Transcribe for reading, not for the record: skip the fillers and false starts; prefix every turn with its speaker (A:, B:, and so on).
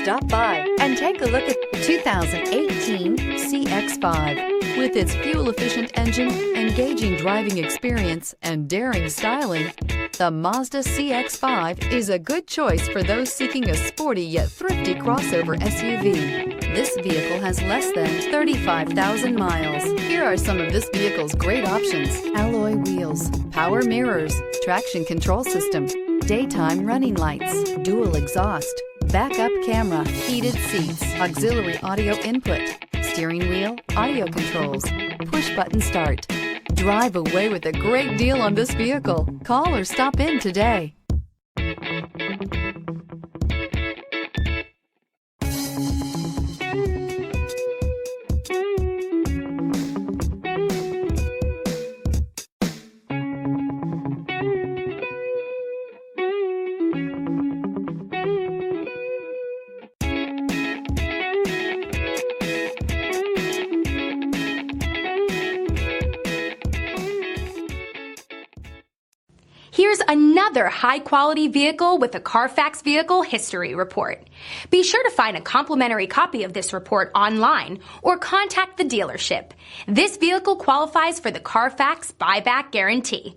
A: Stop by and take a look at 2018 CX-5. With its fuel-efficient engine, engaging driving experience, and daring styling, the Mazda CX-5 is a good choice for those seeking a sporty yet thrifty crossover SUV. This vehicle has less than 35,000 miles. Here are some of this vehicle's great options: alloy wheels, power mirrors, traction control system, daytime running lights, dual exhaust, backup camera, heated seats, auxiliary audio input, steering wheel audio controls, push button start. Drive away with a great deal on this vehicle. Call or stop in today.
B: Here's another high-quality vehicle with a Carfax Vehicle History Report. Be sure to find a complimentary copy of this report online or contact the dealership. This vehicle qualifies for the Carfax Buyback Guarantee.